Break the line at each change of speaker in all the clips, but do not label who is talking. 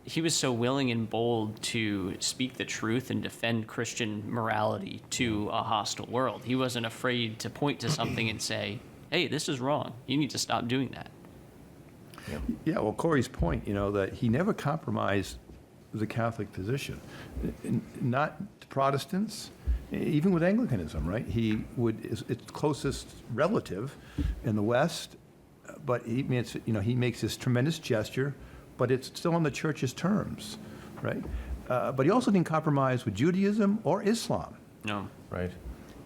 he was so willing and bold to speak the truth and defend Christian morality to a hostile world. He wasn't afraid to point to something and say, hey, this is wrong. You need to stop doing that.
Yeah, well, Corey's point, that he never compromised the Catholic position. Not to Protestants, even with Anglicanism, right? He would, its closest relative in the West, but he makes this tremendous gesture, but it's still on the church's terms, right? But he also didn't compromise with Judaism or Islam.
No.
Right.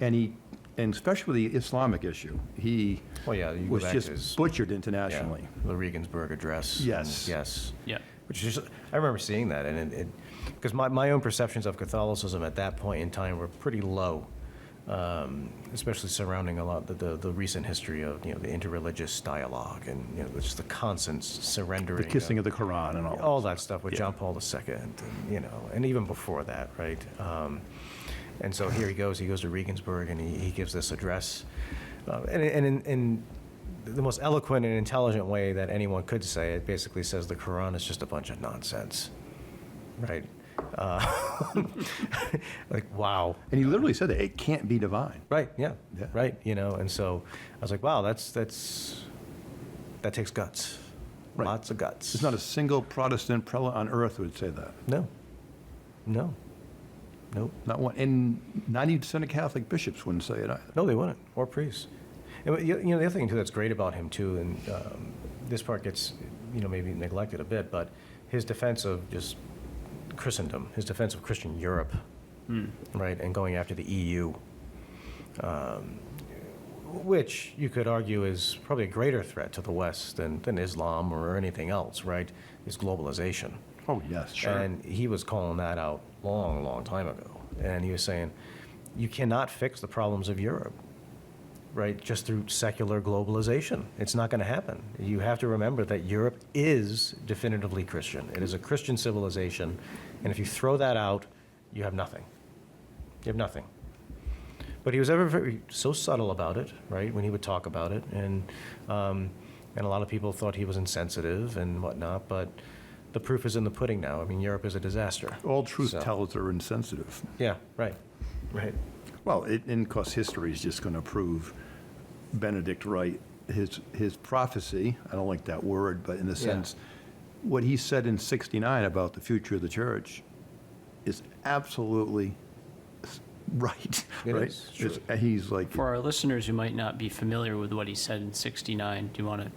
And especially the Islamic issue, he was just butchered internationally.
Yeah, the Regensburg address.
Yes.
Yes.
Yeah.
Which is, I remember seeing that, and because my own perceptions of Catholicism at that point in time were pretty low, especially surrounding a lot the recent history of the interreligious dialogue and just the constant surrendering,
The kissing of the Quran and
all that stuff with John Paul II, and even before that, right? And so here he goes to Regensburg, and he gives this address, and in the most eloquent and intelligent way that anyone could say it, basically says the Quran is just a bunch of nonsense, right? Like, wow.
And he literally said that it can't be divine.
Right, yeah. Right, and so I was like, wow, that takes guts.
Right.
Lots of guts.
There's not a single Protestant prelate on earth who would say that.
No.
Not one. And 90% of Catholic bishops wouldn't say it either.
No, they wouldn't, or priests. And the other thing too that's great about him too, and this part gets maybe neglected a bit, but his defense of just Christendom, his defense of Christian Europe, right, and going after the EU, which you could argue is probably a greater threat to the West than Islam or anything else, right? Is globalization.
Oh, yes, sure.
And he was calling that out long time ago, and he was saying, you cannot fix the problems of Europe, right, just through secular globalization. It's not going to happen. You have to remember that Europe is definitively Christian. It is a Christian civilization, and if you throw that out, you have nothing. You have nothing. But he was ever so subtle about it, right, when he would talk about it, and a lot of people thought he was insensitive and whatnot, but the proof is in the pudding now. I mean, Europe is a disaster.
All truth tellers are insensitive.
Yeah, right.
Well, and of course, history is just going to prove Benedict right. His prophecy, I don't like that word, but in the sense, what he said in '69 about the future of the church is absolutely right.
It
right?
is true.
He's like,
For our listeners who might not be familiar with what he said in '69, do you want to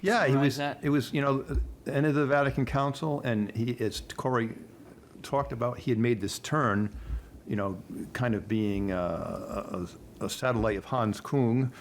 yeah,
that?
It was the end of the Vatican Council, and as Corey talked about, he had made this turn, kind of being a satellite of Hans Kung,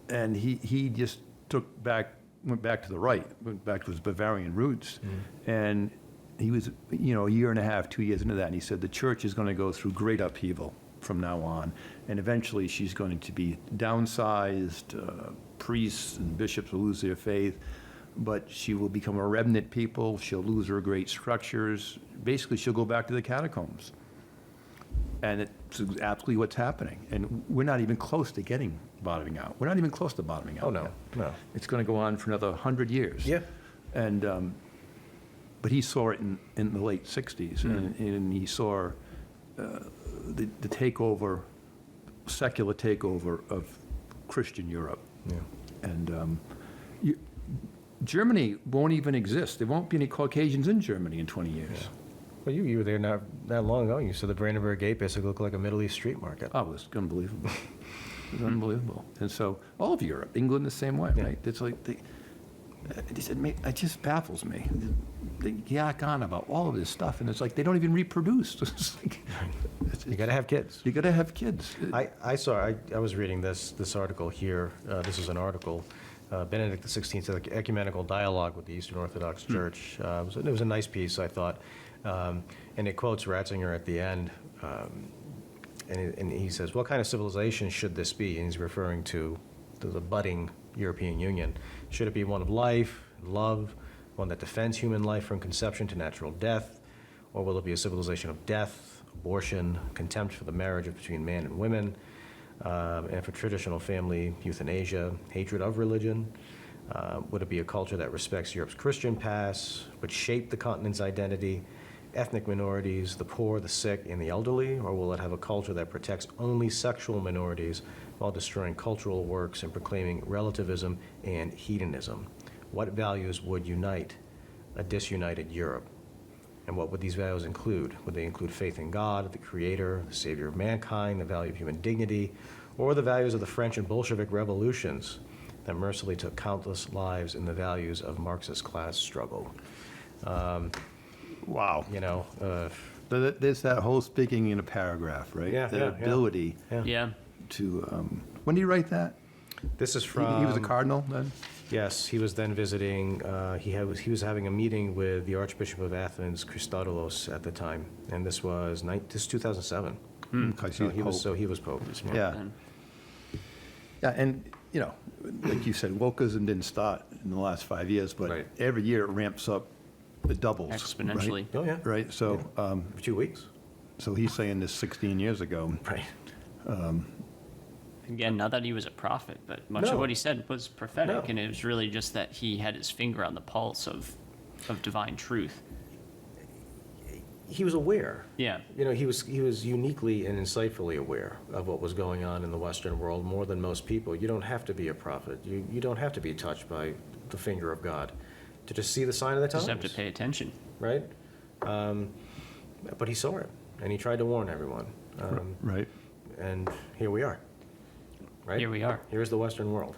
and he just went back to the right, went back to his Bavarian roots, and he was, a year and a half, 2 years into that, and he said the church is going to go through great upheaval from now on, and eventually she's going to be downsized, priests and bishops will lose their faith, but she will become a remnant people, she'll lose her great structures, basically she'll go back to the catacombs. And it's absolutely what's happening. And we're not even close to bottoming out. We're not even close to bottoming out.
Oh, no.
It's going to go on for another 100 years.
Yeah.
And, but he saw it in the late 60s, and he saw the takeover, secular takeover of Christian Europe.
Yeah.
And Germany won't even exist. There won't be any Caucasians in Germany in 20 years.
Yeah. Well, you were there not that long ago. You said the Brandenburg Gate basically looked like a Middle East street market.
Oh, it was unbelievable. It was unbelievable. And so all of Europe, England the same way, right? It's like, they said, it just baffles me. They yak on about all of this stuff, and it's like they don't even reproduce. It's like,
You got to have kids.
You got to have kids.
I was reading this article here. This is an article. Benedict XVI said ecumenical dialogue with the Eastern Orthodox Church. It was a nice piece, I thought. And it quotes Ratzinger at the end. And he says, what kind of civilization should this be? And he's referring to the budding European Union. Should it be one of life, love, one that defends human life from conception to natural death? Or will it be a civilization of death, abortion, contempt for the marriage between man and women, and for traditional family euthanasia, hatred of religion, Would it be a culture that respects Europe's Christian past, would shape the continent's identity, ethnic minorities, the poor, the sick, and the elderly? Or will it have a culture that protects only sexual minorities while destroying cultural works and proclaiming relativism and hedonism? What values would unite a disunited Europe? And what would these values include? Would they include faith in God, the Creator, the Savior of mankind, the value of human dignity, or the values of the French and Bolshevik revolutions that mercilessly took countless lives in the values of Marxist class struggle?
Wow.
You know,
There's that whole speaking in a paragraph, right?
Yeah,
The
yeah, yeah.
ability
Yeah.
to, when did he write that?
this is
He
from...
was a cardinal then?
Yes, he was then visiting, he was having a meeting with the Archbishop of Athens, Christodoulos, at the time, and this was 2007.
Because
So he was Pope.
Yeah.
Then.
Yeah, and, you know, like you said, wokeism didn't start in the last 5 years, but
Right.
every year it ramps up, it doubles. right?
Exponentially.
Oh, yeah.
Right, so,
For 2 weeks.
so he's saying this 16 years ago.
Right.
Again, not that he was a prophet, but much
No.
of what he said was prophetic,
No.
and it was really just that he had his finger on the pulse of divine truth.
He was aware.
Yeah.
You know, he was uniquely and insightfully aware of what was going on in the Western world more than most people. You don't have to be a prophet. You don't have to be touched by the finger of God to just see the sign of the times.
Just have to pay attention.
Right? But he saw it, and he tried to warn everyone.
Right.
And here we are. Right?
Here we are.
Here's the Western world.